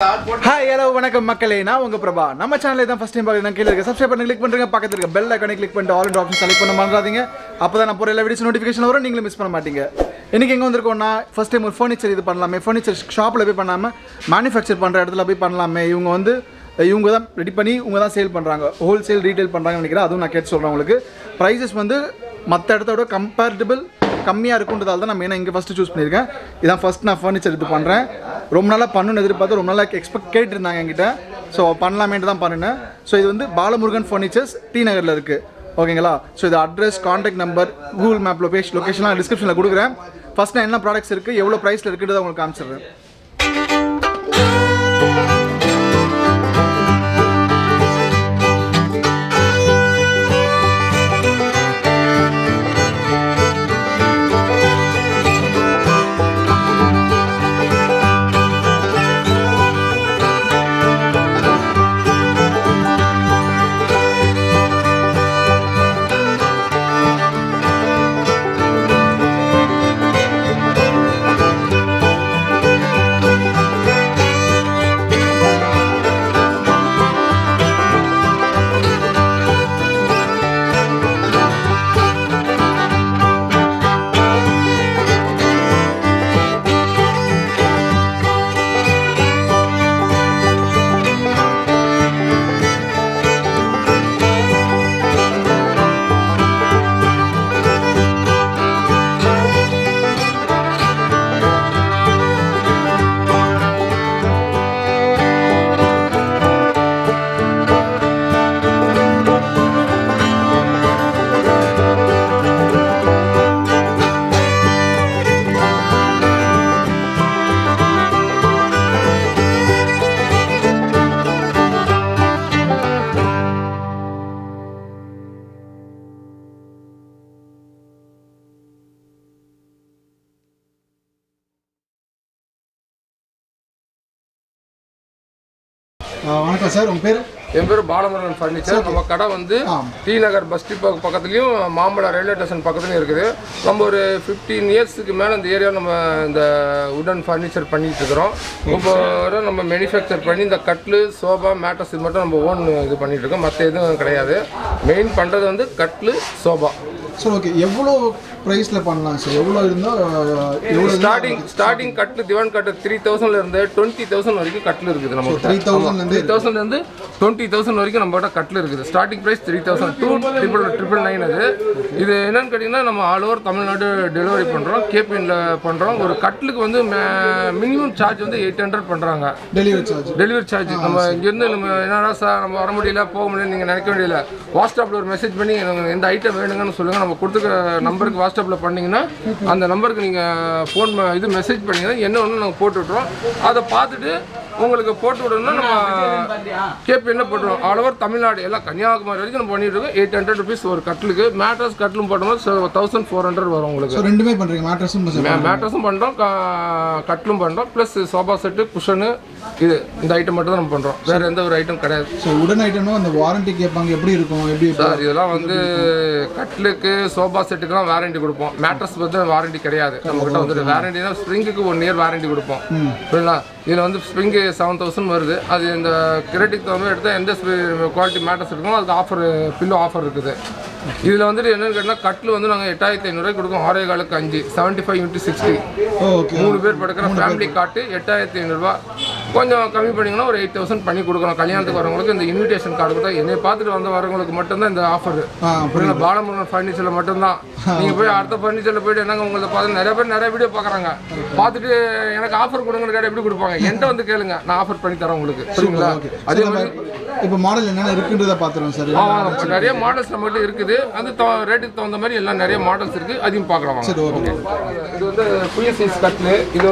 Hi, hello, வணக்கம் மக்களே. நான் உங்க பிரபா. நம்ம சேனலை தான் ஃபர்ஸ்ட் டைம் பார்க்கறீங்க. கீழ இருக்க சப்ஸ்கிரைப் பட்டனை கிளிக் பண்ணுங்க. பக்கத்துல இருக்க பெல் ஐகானை கிளிக் பண்ணிட்டு ஆல் அண்ட் ஆப்ஷன் செலக்ட் பண்ண மறந்துடாதீங்க. அப்பதான் நான் போற எல்லா வீடியோஸ் நோட்டிஃபிகேஷன் வரும், நீங்களும் மிஸ் பண்ண மாட்டீங்க. இன்னைக்கு எங்க வந்திருக்கோம்னா ஃபர்ஸ்ட் டைம் ஒரு ஃபர்னிச்சர் இது பண்ணலாமே. ஃபர்னிச்சர் ஷாப்ல போய் பண்ணாம மேனுஃபேக்சர் பண்ற இடத்துல போய் பண்ணலாமே. இவங்க தான் ரெடி பண்ணி இவங்க தான் சேல் பண்ணுறாங்க, ஹோல்சேல் ரீட்டைல் பண்ணுறாங்கன்னு நினைக்கிறேன். அதுவும் நான் கேட்டு சொல்கிறேன் உங்களுக்கு. ப்ரைஸஸ் மற்ற இடத்தோட கம்பேரிட்டிபிள் கம்மியாக இருக்குன்றதால தான் நான் மெயினாக இங்கே ஃபஸ்ட்டு சூஸ் பண்ணியிருக்கேன். இதான் ஃபஸ்ட் நான் ஃபர்னிச்சர் இது பண்ணுறேன். ரொம்ப நாளாக பண்ணணும்னு எதிர்பார்த்து ரொம்ப நாளாக எக்ஸ்பெக்ட் கேட்டுருந்தாங்க என்கிட்ட. ஸோ பண்ணலாமேன்ட்டு தான் பண்ணினேன். ஸோ இது பாலமுருகன் ஃபர்னிச்சர்ஸ் டி நகரில் இருக்குது. ஓகேங்களா? ஸோ இது address, contact number, Google map லொக்கேஷன்லாம் டிஸ்கிரிப்ஷனில் கொடுக்குறேன். ஃபஸ்ட் நான் என்ன ப்ராடக்ட்ஸ் இருக்குது, எவ்வளோ ப்ரைஸில் இருக்குன்றதை உங்களுக்கு காமிச்சிடுறேன். வணக்கம் சார், உங்கள் பேர்? என் பேர் பாலமுருகன் ஃபர்னிச்சர். நம்ம கடை டி நகர் பஸ் ஸ்டாப் பக்கத்துலையும் மாம்பழம் ரயில்வே ஸ்டேஷன் பக்கத்துலையும் இருக்குது. நம்ம ஒரு 15 இயர்ஸுக்கு மேலே இந்த ஏரியாவில் நம்ம இந்த உடன் ஃபர்னிச்சர் பண்ணிகிட்டு இருக்கிறோம். இப்போ நம்ம மேனுஃபேக்சர் பண்ணி இந்த கட்லு, சோபா, மேட்ரஸ் இது மட்டும் நம்ம ஓன் இது பண்ணிகிட்டு இருக்கோம். மற்ற எதுவும் கிடையாது. மெயின் பண்ணுறது கட்லு, சோபா. சார் ஓகே, எவ்வளோ ப்ரைஸில் பண்ணலாம் சார்? எவ்வளோ இருந்தால் எவ்வளோ? ஸ்டார்டிங் கட்லு திவான் கட்டு 3000 20,000 வரைக்கும் கட்லு இருக்குது. நம்ம 3000 20,000 வரைக்கும் நம்மகிட்ட கட்லு இருக்குது. ஸ்டார்டிங் ப்ரைஸ் 3000 999 அது. இது என்னன்னு கேட்டிங்கன்னா, நம்ம ஆல் ஓவர் தமிழ்நாடு டெலிவரி பண்ணுறோம். கேபிஎன்ல பண்ணுறோம். ஒரு கட்லுக்கு மினிமம் சார்ஜ் 800 பண்ணுறாங்க. டெலிவரி சார்ஜ் நம்ம இங்கேருந்து நம்ம என்னடா சார் நம்ம வர முடியல, போக முடியல நீங்கள் நினைக்க வேண்டியதில்லை. வாட்ஸ்அப்பில் ஒரு மெசேஜ் பண்ணி எந்த ஐட்டம் வேணுங்கன்னு சொல்லுங்கள். நம்ம கொடுத்துக்க நம்பருக்கு வாட்ஸ்அப்பில் பண்ணிங்கன்னா அந்த நம்பருக்கு நீங்கள் ஃபோன் இது மெசேஜ் பண்ணிங்கன்னா என்ன ஒன்று நாங்கள் போட்டு விட்ருவோம். அதை பார்த்துட்டு உங்களுக்கு போட்டு விடணும்னா நம்ம கேபிஎன்ல போட்டுருவோம். ஆல் ஓவர் தமிழ்நாடு எல்லாம் கன்னியாகுமரி வரைக்கும் நம்ம பண்ணிட்டு இருக்கோம். 800 rupees ஒரு கட்லுக்கு. மேட்ரஸ் கட்லும் போட்டோம்னா 1400 வரும் உங்களுக்கு. ரெண்டுமே பண்ணுறீங்க? மேட்ரஸும் பண்ணுறோம், கட்லும் பண்ணுறோம். ப்ளஸ் சோபா செட்டு, குஷனு, இது இந்த ஐட்டம் மட்டும் தான் நம்ம பண்ணுறோம். வேறு எந்த ஒரு ஐட்டம் கிடையாது. ஸோ உடன் ஐட்டம்னா அந்த வாரண்டி கேட்பாங்க, எப்படி இருக்கும்? எப்படி சார் இதெல்லாம் கட்லுக்கு, சோபா செட்டுக்கெல்லாம் வாரண்டி கொடுப்போம். மேட்ரஸ் பற்றி வாரண்டி கிடையாது நம்மகிட்ட. வாரண்டினா ஸ்ப்ரிங்குக்கு 1 year வாரண்டி கொடுப்போம். புரியலாம்? இதில் ஸ்ப்ரிங்கு 7000 வருது. அது இந்த கிரெடிட் தகுந்த எடுத்தால் எந்த குவாலிட்டி மேட்ரஸ் இருக்குமோ அதுக்கு ஆஃபர், பில்லோ ஆஃபர் இருக்குது. இதில் என்னென்னு கேட்டால் கட்டில் நாங்கள் 8500 கொடுக்கோம். 6.25 5 75 × 60 3 பேர் படுக்கிற ஃபேமிலி காட்டு 8500. கொஞ்சம் கம்மி பண்ணிங்கன்னா ஒரு 8000 பண்ணி கொடுக்குறோம். கல்யாணத்துக்கு வரவங்களுக்கு இந்த இன்விடேஷன் கார்டு கொடுத்தா என்னை பார்த்துட்டு வரவங்களுக்கு மட்டும்தான் இந்த ஆஃபர். புரியல? பாலமுருகன் ஃபர்னிச்சரில் மட்டும்தான். நீங்கள் போய் அடுத்த ஃபர்னிச்சரில் போய்ட்டு என்னங்க உங்களை பார்த்து நிறைய பேர் நிறைய வீடியோ பார்க்குறாங்க. பார்த்துட்டு எனக்கு ஆஃபர் கொடுங்கன்னு கேட்டால் எப்படி கொடுப்பாங்க? என்கிட்ட கேளுங்க, நான் ஆஃபர் பண்ணி தரேன் உங்களுக்கு. சரிங்களா? அதே மாதிரி இப்போ மாடல் என்னென்ன இருக்குன்றதை பார்த்துருவோம் சார். நிறைய மாடல்ஸ் நம்மகிட்ட இருக்குது. அது ரேட்டுக்கு தகுந்த மாதிரி எல்லாம் நிறைய மாடல்ஸ் இருக்குது. அதையும் பார்க்கலாம். சரி ஓகே. இது குயின் சைஸ் கட்லு. இது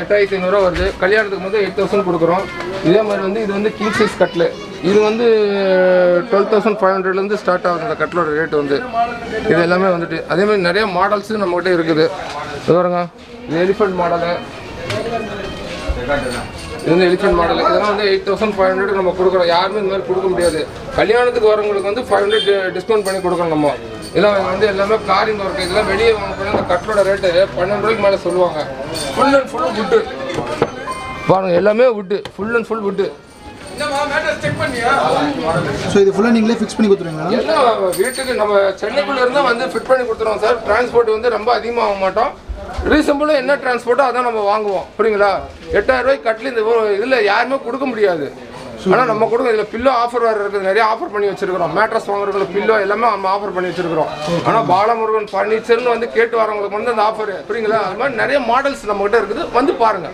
8500 வருது. கல்யாணத்துக்கு 8000 கொடுக்குறோம். இதே மாதிரி இது கிங் சைஸ் கட்லு. இது 12,500 ஸ்டார்ட் ஆகுது இந்த கட்லோட ரேட்டு. இது எல்லாமே அதே மாதிரி நிறைய மாடல்ஸ் நம்மகிட்ட இருக்குது. பாருங்க, இது எலிஃபென்ட் மாடலு, இது எலிஃபென்ட் மாடல். இதெல்லாம் 8500 நம்ம கொடுக்குறோம். யாருமே இந்த மாதிரி கொடுக்க முடியாது. கல்யாணத்துக்கு வரவங்களுக்கு 500 டிஸ்கவுண்ட் பண்ணி கொடுக்குறோம் நம்ம. இதெல்லாம் எல்லாமே காரிங் ஒர்க். இதெல்லாம் வெளியே வாங்க போனால் அந்த கட்டோட ரேட்டு 12 ரூபாய்க்கு மேலே சொல்லுவாங்க. Full and full good. பாருங்க எல்லாமே wood, full and full wood. So இது ஃபுல்லாக நீங்களே ஃபிக்ஸ் பண்ணி கொடுத்துருவீங்களா? எல்லாம் வீட்டுக்கு நம்ம சென்னைக்குள்ள இருந்தால் வந்து ஃபிட் பண்ணி கொடுத்துருவோம் சார். டிரான்ஸ்போர்ட் வந்து ரொம்ப அதிகமாக ஆக மாட்டோம். ரீசனபிளாக என்ன டிரான்ஸ்போர்ட்டோ அதான் நம்ம வாங்குவோம். புரியுங்களா? 8000 ரூபாய்க்கு கட்டில் இந்த இதில் யாருமே கொடுக்க முடியாது. ஆனால் நம்ம கொடுக்க இதில் பில்லோ ஆஃபர் வேறு இருக்குது. நிறைய ஆஃபர் பண்ணி வச்சிருக்கிறோம். மேட்ரஸ் வாங்குறவங்களுக்கு பில்லோ எல்லாமே நம்ம ஆஃபர் பண்ணி வச்சிருக்கிறோம். ஆனால் பாலமுருகன் ஃபர்னிச்சர்னு வந்து கேட்டு வரவங்களுக்கு வந்து அந்த ஆஃபர். புரியுங்களா? அது மாதிரி நிறைய மாடல்ஸ் நம்மகிட்ட இருக்குது. வந்து பாருங்க.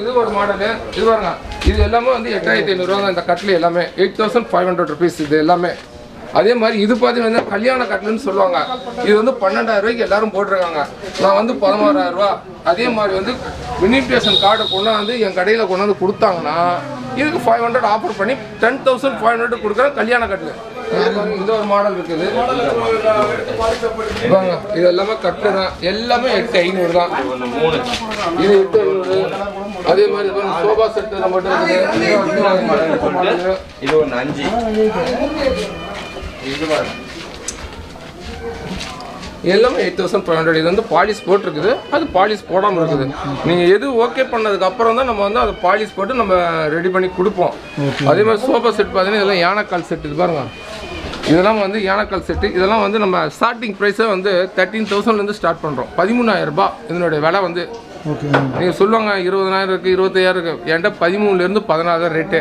இது ஒரு மாடலு. இது பாருங்க. இது எல்லாமே வந்து 8500 ரூபா இந்த கட்டில் எல்லாமே 8500 rupees இது எல்லாமே. அதே மாதிரி இது பார்த்தீங்கன்னா கல்யாண கட்டில்னு சொல்லுவாங்க. இது வந்து 12000 ரூபாய்க்கு எல்லாரும் போட்டிருக்காங்க. நான் வந்து 11000 ரூபா. அதே மாதிரி வந்து இன்விடேஷன் கார்டு கொண்டாந்து என் கடையில் கொண்டாந்து கொடுத்தாங்கன்னா இதுக்கு 500 ஆஃபர் பண்ணி 10500 கொடுக்குறேன் கல்யாண கட்டில். இந்த ஒரு மாடல் இருக்குது. இது எல்லாமே கட்டு தான். எல்லாமே 8500 தான். இது 8500. அதே மாதிரி சோபா செட்டு நம்மகிட்ட இருக்குது. இது ஒரு 5. எல்லாமே 8500. இது வந்து பாலிஷ் போட்டிருக்குது. அது பாலிஷ் போடாமல் இருக்குது. நீங்கள் எது ஓகே பண்ணதுக்கு அப்புறம் தான் நம்ம வந்து அதை பாலிஷ் போட்டு நம்ம ரெடி பண்ணி கொடுப்போம். அதே மாதிரி சோஃபா செட் பார்த்தீங்கன்னா இதெல்லாம் யானைக்கால் செட். இது பாருங்க. இதெல்லாம் வந்து யானைக்கால் செட்டு. இதெல்லாம் வந்து நம்ம ஸ்டார்டிங் ப்ரைஸை வந்து 13,000லேருந்து ஸ்டார்ட் பண்ணுறோம். 13,000 ரூபாய் இதனுடைய விலை வந்து. நீங்கள் சொல்லுவாங்க 20,000 இருக்குது, 25,000 இருக்குது. என்கிட்ட 13லேருந்து 14 ரேட்டு.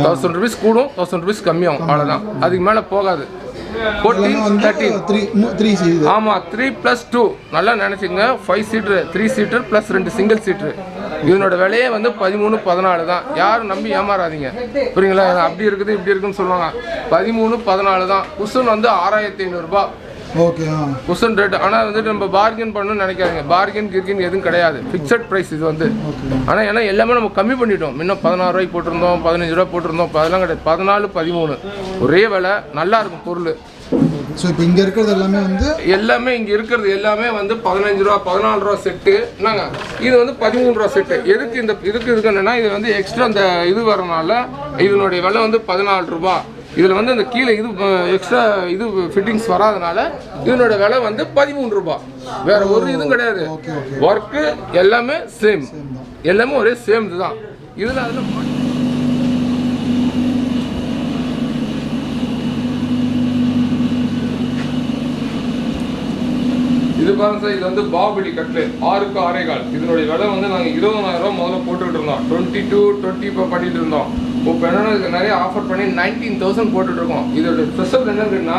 1000 rupees கூடும், 1000 rupees கம்மியாகும். அவ்வளோதான். அதுக்கு மேலே போகாது. 14, 13. ஆமாம், 3+2 நல்லா நினச்சிங்க. 5 seater, 3 seater plus 2 single seater. இதனோட விலையே வந்து 13, 14 தான். யாரும் நம்பி ஏமாறாதீங்க. புரியுங்களா? அப்படி இருக்குது இப்படி இருக்குன்னு சொல்லுவாங்க. 13, 14 தான். குஷன் வந்து 6500 ரூபாய். ஓகே. Cushion rate. ஆனால் வந்துட்டு நம்ம பார்கென் பண்ணணும்னு நினைக்காதீங்க. பார்கென் கிர்கின் எதுவும் கிடையாது. ஃபிக்ஸட் ப்ரைஸ் இது வந்து. ஆனால் ஏன்னா எல்லாமே நம்ம கம்மி பண்ணிட்டோம். இன்னும் 16 ரூபாய்க்கு போட்டிருந்தோம், 15 ரூபா போட்டிருந்தோம். அதெல்லாம் கிடையாது. 14, 13 ஒரே விலை. நல்லா இருக்கும் பொருள். ஸோ இப்போ இங்கே இருக்கிறது எல்லாமே இங்கே இருக்கிறது எல்லாமே வந்து 15 ரூபா, 14 ரூபா செட்டு. என்னங்க இது வந்து 13 ரூபா செட்டு. இதுக்கு என்னன்னா இது வந்து எக்ஸ்ட்ரா அந்த இது வரனால இதனுடைய விலை வந்து 14 ரூபா. இதில் வந்து அந்த கீழே இது எக்ஸ்ட்ரா இது ஃபிட்டிங்ஸ் வராதனால இதனோட விலை வந்து 13 ரூபா. வேற ஒரு இதுவும் கிடையாது. ஒர்க்கு எல்லாமே சேம். எல்லாமே ஒரே சேம் இதுதான். இதில் அதில் இது பாருங்க சார். இது வந்து பாகுபலி கட்டில் 6க்கு 6.25. இதனுடைய விலை வந்து நாங்கள் 20,000 ரூபா முதல்ல போட்டுக்கிட்டு இருந்தோம். 22, 20 இப்போ பண்ணிட்டு இருந்தோம். இப்போ என்னன்னா இதுக்கு நிறைய ஆஃபர் பண்ணி 19,000 போட்டுட்டு இருக்கோம். இதோட ஸ்பெஷல் என்னன்னா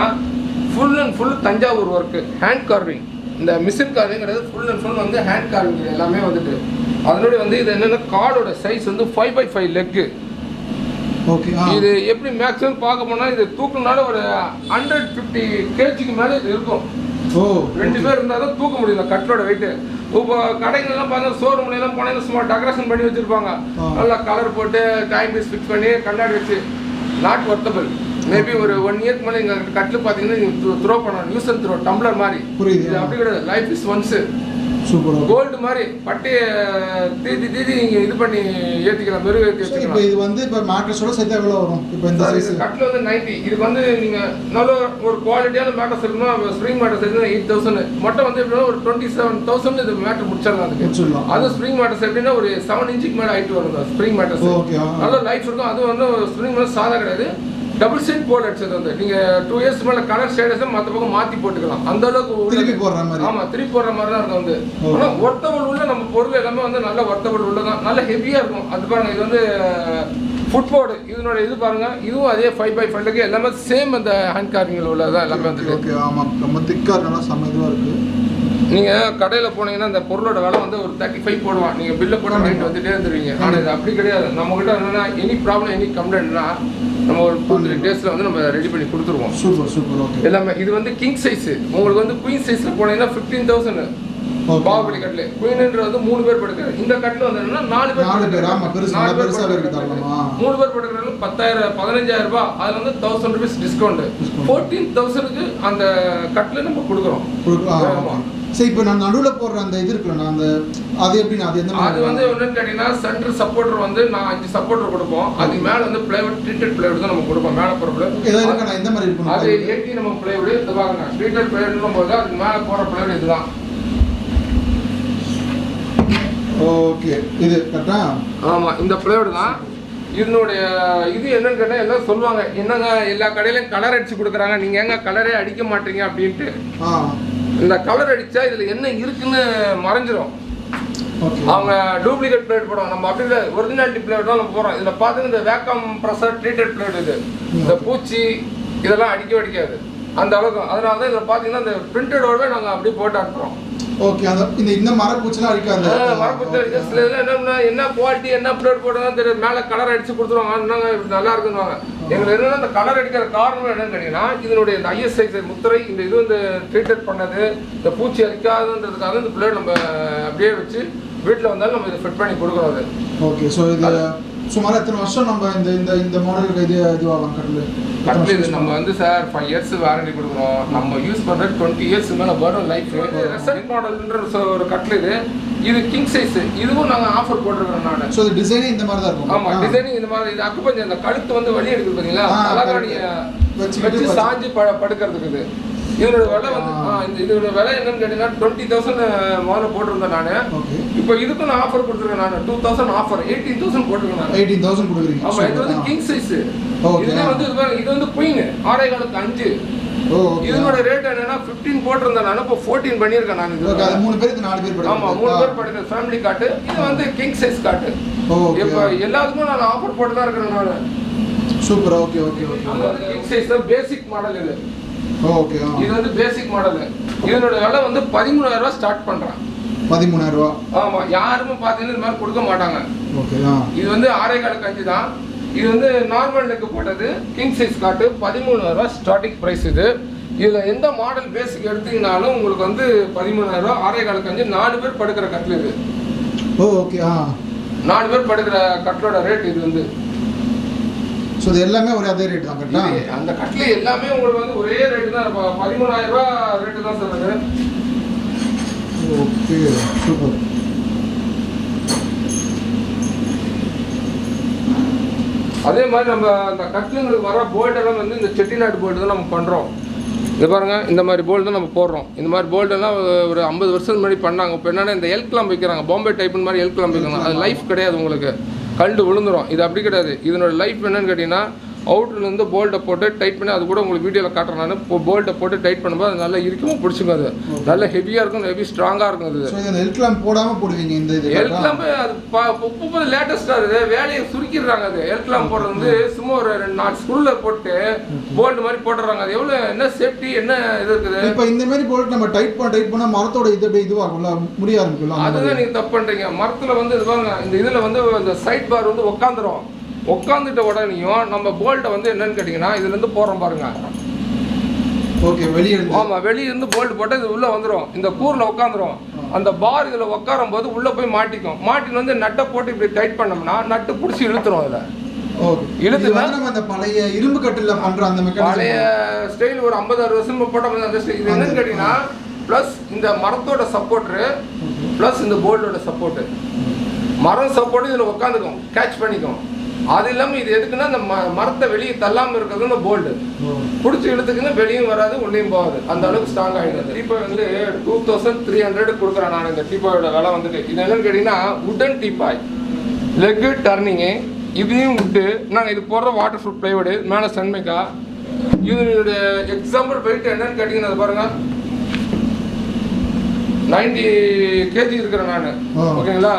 full and full Thanjavur work, hand carving. இந்த மிஷின் கார்விங் கிடையாது. ஃபுல் அண்ட் ஃபுல் வந்து ஹேண்ட் கார்விங் எல்லாமே வந்துட்டு. அதனுடைய வந்து இது என்னன்னா கார்டோட சைஸ் வந்து 5x5 லெக்கு. இது எப்படி மேக்ஸிமம் பார்க்க போனால் இது தூக்குனால ஒரு 150 kgக்கு மேலே இது இருக்கும். 2 பேர் இருந்தால் தான் தூக்க முடியும் இந்த கட்டலோட வெயிட்டு. இப்போ கடைகள்லாம் பார்த்தா ஷோரூம்லாம் போனீங்கன்னா சும்மா டெக்கரேஷன் பண்ணி வச்சிருப்பாங்க. நல்லா கலர் போட்டு டைம் பீஸ் ஃபிக்ஸ் பண்ணி கண்ணாடி வச்சு. Not worthable. மேபி ஒரு 1 இயர்க்கு மேலே எங்கள் கட்டில் பார்த்தீங்கன்னா நீங்கள் த்ரோ பண்ணலாம். யூஸ் அண்ட் த்ரோ டம்ளர் மாதிரி. இது அப்படி கிடையாது. Life is once. கோல்டு மாதிரி பட்டி தீதி நீங்க இது பண்ணி ஏத்திக்கலாம். மெருகு ஏத்தி வச்சுக்கலாம். இப்போ இது வந்து இப்போ மேட்ரஸோட சேர்த்து எவ்வளவு வரும்? இப்போ இந்த சைஸ் கட்டில் வந்து 90. இதுக்கு வந்து நீங்க நல்ல ஒரு குவாலிட்டியான மேட்ரஸ் இருக்குன்னா ஸ்ப்ரிங் மேட்ரஸ் இருக்குன்னா 8,000. மட்டும் வந்து எப்படின்னா ஒரு 27,000 இது மேட்ரு முடிச்சிடலாம். அதுக்கு அது ஸ்ப்ரிங் மேட்ரஸ் எப்படின்னா ஒரு 7 இன்ச்சுக்கு மேலே ஹைட் வரும் ஸ்ப்ரிங் மேட்ரஸ். நல்ல லைஃப் இருக்கும். அது வந்து ஸ்ப்ரிங் மேட்ரஸ் சாதா கிடையாது. டபுள் சைட் போர்டு அடிச்சது வந்து நீங்க 2 இயர்ஸ் மேல கலர் ஷேடஸ் மற்ற பக்கம் மாத்தி போட்டுக்கலாம். அந்த அளவுக்கு திருப்பி போடுற மாதிரி. ஆமா, திருப்பி போடுற மாதிரி தான் இருக்கும் வந்து. ஆனா ஒர்த்தபிள் உள்ள நம்ம பொருள் எல்லாமே வந்து நல்ல ஒர்த்தபிள் உள்ளதான். நல்ல ஹெவியா இருக்கும். அது பாருங்க. இது வந்து ஃபுட்போர்டு. இதனோட இது பாருங்க. இதுவும் அதே 5x5 எல்லாமே சேம். அந்த ஹேண்ட் கார்விங்ல உள்ளதான் எல்லாமே வந்து. ஓகே. ஆமா, ரொம்ப திக்கா நல்லா சமதுவா இருக்கு. நீங்கள் கடையில் போனீங்கன்னா இந்த பொருளோட விலை வந்து ஒரு 35 போடுவான். நீங்கள் பில்லை போட ரேட் வந்துட்டே இருந்துருவீங்க. ஆனால் இது அப்படி கிடையாது. நம்மகிட்ட என்னன்னா எனி ப்ராப்ளம் எனி கம்ப்ளைண்ட்னா நம்ம ஒரு 2-3 டேஸில் வந்து நம்ம ரெடி பண்ணி கொடுத்துருவோம். Super super. ஓகே. எல்லாமே இது வந்து கிங் சைஸு. உங்களுக்கு வந்து குயின் சைஸில் போனீங்கன்னா 15,000. பாகுபலி கட்டில் குயின்ன்றது வந்து 3 பேர் படுக்கிறது. இந்த கட்டில் வந்து என்னன்னா 4 பேர். 3 பேர் படுக்கிறது 10,000, 15,000 ரூபாய். அதில் வந்து 1,000 rupees டிஸ்கவுண்ட். 14,000க்கு அந்த கட்டில் நம்ம கொடுக்குறோம். ஆமாம். சரி, இப்போ நான் நடுவில் போடுற அந்த இது இருக்குல்ல, அந்த அது எப்படின்னா அது வந்து என்னன்னு கேட்டீங்கன்னா சென்டர் சப்போர்ட்டர் வந்து நான் 5 சப்போர்ட்டர் கொடுப்போம். அதுக்கு மேலே வந்து பிளைவுட், ட்ரீட்டட் பிளைவுட் தான் நம்ம கொடுப்போம். மேலே போகிற பிளைவுட் எந்த மாதிரி இருக்கும்? அது 80 நம்ம பிளைவுட். இது பாருங்க, ட்ரீட்டட் பிளைவுட்னும் போது அதுக்கு மேலே போகிற பிளைவுட் இதுதான். ஓகே இது கரெக்டா? ஆமாம், இந்த பிளேவுட் தான். இதனுடைய இது என்னன்னு கேட்டால் எல்லாம் சொல்லுவாங்க, என்னங்க எல்லா கடையிலையும் கலர் அடிச்சு கொடுக்குறாங்க, நீங்கள் எங்க கலரே அடிக்க மாட்டீங்க அப்படின்ட்டு. இந்த கலர் அடித்தா இதில் என்ன இருக்குன்னு மறைஞ்சிரும். அவங்க டூப்ளிகேட் பிளேட் போடுவாங்க, நம்ம அப்படி இல்லை ஒரிஜினாலிட்டி பிளேட் தான் நம்ம போகிறோம். இதில் பார்த்தீங்கன்னா இந்த வேக்கம் ப்ரெஷர் ட்ரீட்டட் பிளேட் இது, இந்த பூச்சி இதெல்லாம் அடிக்காது அந்த அளவுக்கு. அதனால தான் இதில் பார்த்தீங்கன்னா இந்த பிரிண்டடோடவே நாங்கள் அப்படியே போட்டு அனுப்புகிறோம். ஓகே, அந்த இந்த மரப்பூச்சிலாம் அடிக்காது. மரப்பூச்சி அடிக்க சில இதெல்லாம் என்ன குவாலிட்டி என்ன பிளேட் போட்டதான் தெரியும், மேலே கலர் அடிச்சு கொடுத்துருவாங்க, என்னங்க நல்லா இருக்குன்னுவாங்க. எங்களுக்கு என்னன்னா இந்த கலர் அடிக்கிற காரணம் என்னன்னு கேட்டீங்கன்னா, இதனுடைய இந்த ISI முத்திரை இந்த இது வந்து ட்ரீட்டட் பண்ணது, இந்த பூச்சி அடிக்காதுன்றதுக்காக இந்த பிளேட் நம்ம அப்படியே வச்சு வீட்டில் வந்தாலும் நம்ம இதை ஃபிட் பண்ணி கொடுக்குறோம். ஓகே, ஸோ இது சுமார் எத்தனை வருஷம் நம்ம இந்த மாடலுக்கு இதுவாகலாம் கட்டில் இது நம்ம வந்து சார் 5 இயர்ஸ் வாரண்டி கொடுக்குறோம். நம்ம யூஸ் பண்ணுறது 20 இயர்ஸ் மேலே வரும் லைஃப். ரெசன்ட் மாடல்ன்ற ஒரு கட்டில் இது கிங் சைஸ், இதுவும் நாங்கள் ஆஃபர் போட்டிருக்கிறோம். நான் ஸோ இது டிசைனிங் இந்த மாதிரி தான் இருக்கும். ஆமாம், டிசைனிங் இந்த மாதிரி. இது அக்குப்பஞ்சு அந்த கழுத்து வந்து வலி எடுக்குது பார்த்தீங்களா, அழகானியை வச்சு சாஞ்சு படுக்கிறதுக்கு. இது இதோட விலை வந்து இதோட விலை என்னன்னு கேட்டீங்கன்னா 20,000 முதல்ல போட்டிருந்தேன் நான். இப்போ இதுக்கும் நான் ஆஃபர் கொடுத்துருக்கேன். நான் 2,000 ஆஃபர் 18,000 போட்டிருக்கேன். நான் 18,000 கொடுக்குறீங்க. ஆமாம், இது வந்து கிங் சைஸ். இதுவே வந்து இது வந்து குயின் 6.5. இதனோட ரேட் என்னன்னா 15 போட்டிருந்தேன் நான், இப்போ 14 பண்ணியிருக்கேன் நான். இது 3 பேருக்கு 4 பேர் படுக்கலாம். ஆமாம், 3 பேர் படுக்கிற ஃபேமிலி காட்டு. இது வந்து கிங் சைஸ் காட்டு. இப்போ எல்லாத்துக்கும் நான் ஆஃபர் போட்டு தான் இருக்கிறேன் நான். சூப்பர். Okay okay okay. அது வந்து கிங் சைஸ் தான், பேசிக் மாடல் இது. ஓகே, இது வந்து பேசிக் மாடல். இதனோட விலை வந்து 13,000 ரூபாய் ஸ்டார்ட் பண்றேன். 13,000 ரூபாய். ஆமா, யாருமே பாத்தீங்கன்னா இந்த மாதிரி கொடுக்க மாட்டாங்க. ஓகே, இது வந்து 6.5 தான். இது வந்து நார்மல் நெக் போட்டது கிங் சைஸ் காட்டு 13,000 ரூபாய் ஸ்டார்டிங் பிரைஸ். இதுல எந்த மாடல் பேசிக் எடுத்தீங்கனாலும் உங்களுக்கு வந்து 13,000 ரூபாய். 6.5 4 பேர் படுக்கிற கட்டில் இது. ஓகே, 4 பேர் படுக்கிற கட்டிலோட ரேட் இது வந்து. ஸோ இது எல்லாமே ஒரு அதே ரேட் தான் கரெக்டா? அந்த கட்டில் எல்லாமே உங்களுக்கு வந்து ஒரே ரேட்டு தான். 13,000 ரூபாய் ரேட்டு தான் சார் அது. Okay, super. அதே மாதிரி நம்ம அந்த கட்டிலுங்களுக்கு வர போல்டெல்லாம் வந்து இந்த செட்டிநாடு போல்டு தான் நம்ம பண்ணுறோம். இது பாருங்கள், இந்த மாதிரி போல்டு தான் நம்ம போடுறோம். இந்த மாதிரி போல்டெல்லாம் ஒரு 50 வருஷம் முன்னாடி பண்ணாங்க. இப்போ என்னென்னா இந்த எல்க்லாம் வைக்கிறாங்க, பாம்பே டைப்புன்னு மாதிரி எல்க்லாம் வைக்கிறாங்க. அது லைஃப் கிடையாது, உங்களுக்கு கல்டு விழுந்துடும். இது அப்படி கிடையாது. இதனோட லைஃப் என்னன்னு கேட்டிங்கன்னா, அவுட்லேருந்து போல்ட்டை போட்டு டைட் பண்ணி, அது கூட உங்களுக்கு வீடியோவில் காட்டுறேன் நான். இப்போ போல்ட்டை போட்டு டைட் பண்ணும்போது அது நல்லா இருக்கவும் பிடிச்சிக்கும். அது நல்ல ஹெவியாக இருக்கும், ஹெவி ஸ்ட்ராங்காக இருக்கும். அது எல்க்லாம் போடாமல் போடுவீங்க. இந்த எல்க்லாம் அது இப்போ லேட்டஸ்ட்டாக இருக்குது, வேலையை சுருக்கிடுறாங்க. அது எல்க்லாம் போடுறது வந்து சும்மா ஒரு 4 ஸ்க்ரூவில் போட்டு போல்ட் மாதிரி போட்டுறாங்க. அது எவ்வளோ என்ன சேஃப்டி என்ன இது இருக்குது. இப்போ இந்த மாதிரி போல்ட் நம்ம டைட் பண்ணால் மரத்தோட இதுவாகும்ல, முடிய ஆரம்பிக்கலாம். அதுதான் நீங்கள் தப்பு பண்ணுறீங்க. மரத்தில் வந்து இது பாருங்க, இந்த இதில் வந்து இந்த சைட் பார் வந்து உட்காந்துட்ட உடனேயும் நம்ம போல்ட்டை வந்து என்னன்னு கேட்டிங்கன்னா இதுலேருந்து போடுறோம் பாருங்க. ஓகே, வெளியே ஆமாம், வெளியிருந்து போல்ட் போட்டால் இது உள்ளே வந்துடும். இந்த கூரில் உட்காந்துரும். அந்த பார் இதில் உட்காரும் போது உள்ளே போய் மாட்டிக்கும். மாட்டின்னு வந்து நட்டை போட்டு இப்படி டைட் பண்ணோம்னா நட்டு பிடிச்சி இழுத்துரும். அதில் இழுத்துனா நம்ம அந்த பழைய இரும்பு கட்டில் பண்ணுற அந்த பழைய ஸ்டைல் ஒரு 50-60 வருஷம் போட்டோம். அந்த ஸ்டைல் இது என்னன்னு கேட்டிங்கன்னா, ப்ளஸ் இந்த மரத்தோட சப்போர்ட்ரு ப்ளஸ் இந்த போல்ட்டோட சப்போர்ட்டு. மரம் சப்போர்ட்டு இதில் உட்காந்துக்கும், கேட்ச் பண்ணிக்கும். அது இல்லாமல் இது எதுக்குன்னா இந்த மரத்தை வெளியே தள்ளாமல் இருக்கிறது இந்த போல்டு பிடிச்சி இழுத்துக்குன்னா வெளியும் வராது, உள்ளேயும் போகாது. அந்த அளவுக்கு ஸ்ட்ராங் ஆகிடுது. டீப்பாய் வந்து 2,300 கொடுக்குறேன் நான். இந்த டீப்பாயோட விலை வந்துட்டு இது என்னன்னு கேட்டிங்கன்னா, உட்டன் டீப்பாய், லெக்கு டர்னிங்கு, இதையும் விட்டு நாங்கள் இது போடுற வாட்டர் ப்ரூஃப் பிளைவுடு, மேலே சன்மைக்கா. இதனுடைய எக்ஸாம்பிள் வெயிட் என்னன்னு கேட்டிங்கன்னா, அது பாருங்கள் 90 kg இருக்கிறேன் நான். ஓகேங்களா,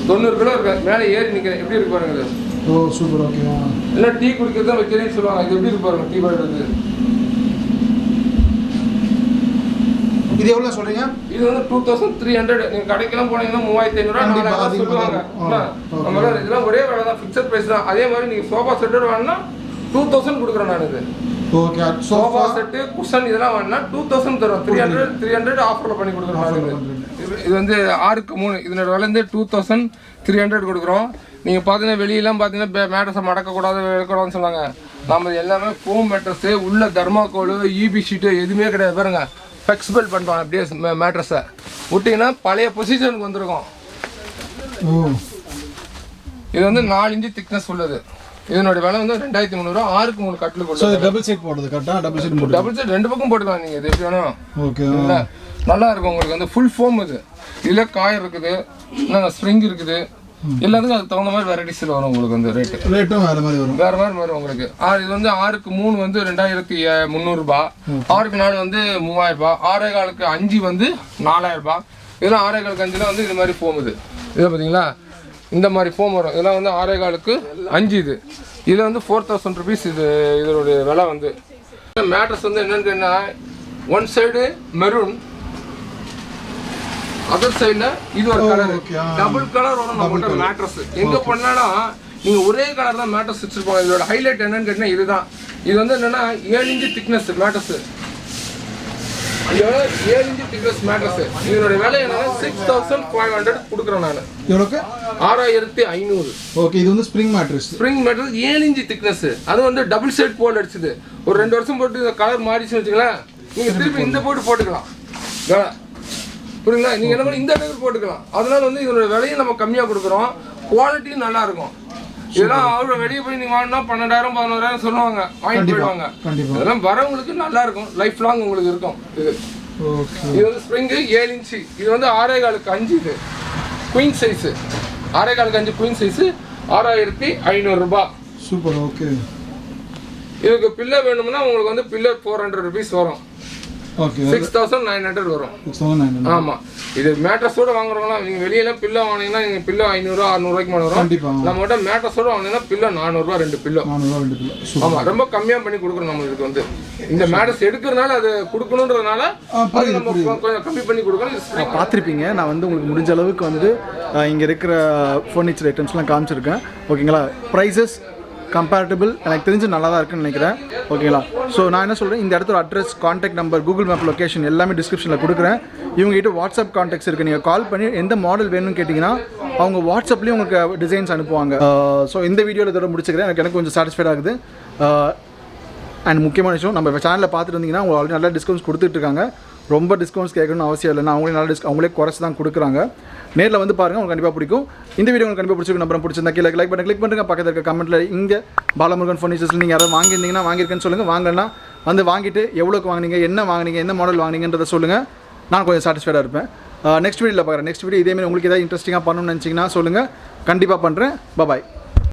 90 கிலோ இருக்கேன், மேலே ஏறி நிற்கிறேன். எப்படி இருக்கு பாருங்க. ஓ சூப்பர். ஓகே, இல்லை டீ குடிக்கிறது தான் வைக்கிறேன்னு சொல்லுவாங்க. இது எப்படி இருக்கு பாருங்க. டீ பாய்டுறது இது எவ்வளோ சொல்கிறீங்க? இது வந்து 2,300. நீங்கள் கடைக்கெல்லாம் போனீங்கன்னா 3,500 சொல்லுவாங்க. நம்மளால இதெல்லாம் ஒரே வேலை தான், ஃபிக்ஸட் ப்ரைஸ் தான். அதே மாதிரி நீங்கள் சோஃபா செட்டோட வேணுன்னா 2,000 கொடுக்குறேன் நான். இது ஓகே, சோஃபா செட்டு குஷன் இதெல்லாம் வேணுன்னா 2,000 தரும். 300 ஆஃபரில் பண்ணி கொடுக்குறோம். இது வந்து 6க்கு 3. இதனோட விலை வந்து 2,300 கொடுக்குறோம். நீங்கள் பார்த்தீங்கன்னா வெளியெல்லாம் பார்த்தீங்கன்னா மேட்ரஸை மடக்கக்கூடாது எடுக்கக்கூடாதுன்னு சொன்னாங்க. நம்ம எல்லாமே ஃபோம் மேட்ரஸு, உள்ள தர்மாக்கோலு, ஈபி ஷீட்டு எதுவுமே கிடையாது. பாருங்க, ஃப்ளெக்சிபிள் பண்ணுறோம். அப்படியே மேட்ரஸை விட்டிங்கன்னா பழைய பொசிஷனுக்கு வந்துருக்கும். இது வந்து 4 இன்ச்சு திக்னஸ் உள்ளது. இதனோட விலை வந்து 2,300. 6க்கு 3 கட்டில் கொடுத்து டபுள் சைட் போடுறது கரெக்டாக. டபுள் சைட் 2 பக்கம் போட்டுக்கலாம் நீங்கள். இது எப்படி வேணும். ஓகே, இல்லை நல்லா இருக்கும் உங்களுக்கு வந்து ஃபுல் ஃபோம் இது. இதில் காயர் இருக்குது, ஸ்ப்ரிங் இருக்குது, எல்லாத்துக்கும் அதுக்கு தகுந்த மாதிரி வெரைட்டிஸில் வரும் உங்களுக்கு வந்து ரேட்டும் வேறு மாதிரி வரும் உங்களுக்கு. இது வந்து 6க்கு 3 வந்து 2300 6க்கு 4 வந்து 3000 6.25க்கு 5 வந்து 4000. இதெல்லாம் 6.25க்கு 5 வந்து இது மாதிரி ஃபோம் இது. இதை பார்த்தீங்களா, இந்த மாதிரி ஃபோம் வரும். இதெல்லாம் வந்து 6.25க்கு 5 இது. இதில் வந்து 4000 rupees இது. இதனுடைய விலை வந்து மேட்ரஸ் வந்து என்னன்னு கேட்டா, ஒன் சைடு மெரூன், அதர் சைடில் இது ஒரு கலர், டபுள் கலரோட நம்மகிட்ட மேட்ரஸ். எங்கே பண்ணாலும் நீங்கள் ஒரே கலர் தான் மேட்ரஸ் வச்சுருப்பாங்க. இதோட ஹைலைட் என்னன்னு கேட்டால் இதுதான். இது வந்து என்னென்னா 7 inch திக்னஸ் மேட்ரஸ். இதோட 7 inch திக்னஸ் மேட்ரஸ். இதோட விலை என்னன்னா 6500 கொடுக்குறேன் நான். எவ்வளோக்கு? 6500. ஓகே. இது வந்து ஸ்ப்ரிங் மேட்ரஸ். 7 inch thickness. அது வந்து டபுள் சைட் போல் அடிச்சுது. ஒரு 2 வருஷம் போட்டு இந்த கலர் மாறிச்சுன்னு வச்சுங்களேன், நீங்கள் திருப்பி இந்த போட்டு போட்டுக்கலாம். புரியுங்களா? நீங்கள் என்ன பண்ணி இந்த டேக்கர் போட்டுக்கலாம். அதனால வந்து இதோட விலையும் நம்ம கம்மியாக கொடுக்குறோம், குவாலிட்டியும் நல்லா இருக்கும். இதெல்லாம் அவ்வளோ வெளியே போய் நீங்கள் வாங்கினா 12,000 11,000 சொல்லுவாங்க, வாங்கிட்டு போயிடுவாங்க. இதெல்லாம் வரவங்களுக்கு நல்லா இருக்கும், லைஃப் லாங் உங்களுக்கு இருக்கும். இது வந்து ஸ்ப்ரிங்கு 7 inch. இது வந்து 6.25க்கு 5 இது குயின் சைஸு. 6.25க்கு 5 குயின் சைஸு 6500 சூப்பர். ஓகே. இதுக்கு பில்லோ வேணும்னா உங்களுக்கு வந்து பில்லோ 400 rupees வரும். ஓகே. 6900 வரும். 6900. ஆமாம். இது மேட்ரஸோட வாங்குறவங்களா, நீங்கள் வெளியெல்லாம் பில்லோ வாங்கினீங்கன்னா நீங்கள் பில்லோ 500 600 மேலே வரும். நம்மகிட்ட மேட்ரஸோட வாங்கினீங்கன்னா பில்லோ 400 2 பில்லோ. ஆமாம், ரொம்ப கம்மியாக பண்ணி கொடுக்குறோம் நம்மளுக்கு வந்து. இந்த மேட்ரஸ் எடுக்கிறதுனால அது கொடுக்கணுன்றதுனால நம்ம கொஞ்சம் கம்மி பண்ணி கொடுக்கணும். பார்த்துருப்பீங்க, நான் வந்து உங்களுக்கு முடிஞ்ச அளவுக்கு வந்து இங்கே இருக்கிற ஃபர்னிச்சர் ஐட்டம்ஸ்லாம் காமிச்சிருக்கேன். ஓகேங்களா? ப்ரைஸஸ் கம்பேரபிள் எனக்கு தெரிஞ்சு நல்லா தான் இருக்குன்னு நினைக்கிறேன். ஓகேங்களா? ஸோ நான் என்ன சொல்கிறேன், இந்த இடத்துல address, contact number, Google map location எல்லாமே டிஸ்கிரிப்ஷனில் கொடுக்குறேன். இவங்ககிட்ட வாட்ஸ்அப் கான்டாக்ட்ஸ் இருக்குது. நீங்கள் கால் பண்ணி எந்த மாடல் வேணும்னு கேட்டிங்கன்னா அவங்க வாட்ஸ்அப்லேயும் உங்களுக்கு டிசைன்ஸ் அனுப்புவாங்க. ஸோ இந்த வீடியோவில் இதோட முடிச்சுக்கிறேன். எனக்கு கொஞ்சம் சாட்டிஸ்ஃபைட் ஆகுது. அண்ட் முக்கியமான விஷயம், நம்ம சேனலில் பார்த்துட்டு இருந்தீங்கன்னா அவங்க ஆல்ரெடி நல்லா டிஸ்கவுண்ட்ஸ் கொடுத்துட்ருக்காங்க. ரொம்ப டிஸ்கவுண்ட்ஸ் கேட்கணும்னு அவசியம் இல்லை. நான் அவங்களே நல்லா அவங்களே குறைச்சி தான் கொடுக்குறாங்க. நேரில் வந்து பாருங்கள், உங்களுக்கு கண்டிப்பாக பிடிக்கும். இந்த வீடியோ உங்களுக்கு கண்டிப்பாக பிடிச்சிருக்கு. நம்பர் பிடிச்சிருந்தா கீழே லைக் பண்ணி கிளிக் பண்ணுங்கள். பக்கத்தில் இருக்க கமெண்ட்டில் இங்கே பாலமுருகன் ஃபர்னிச்சர்ஸில் நீங்கள் யாராவது வாங்கியிருந்தீங்கன்னா வாங்கியிருக்கேன்னு சொல்லுங்கள். வாங்கினா வந்து வாங்கிட்டு எவ்வளோக்கு வாங்கினீங்க, என்ன வாங்கினீங்க, என்ன மாடல் வாங்கினீங்கன்றதை சொல்லுங்கள். நான் கொஞ்சம் சாட்டிஸ்ஃபைடாக இருப்பேன். நெக்ஸ்ட் வீடியோவில் பார்க்குறேன். நெக்ஸ்ட் வீடியோ இதேமாதிரி உங்களுக்கு ஏதாவது இன்ட்ரெஸ்டிங்காக பண்ணணும்னு நினச்சிங்கன்னா சொல்லுங்கள், கண்டிப்பாக பண்ணுறேன். பாய்.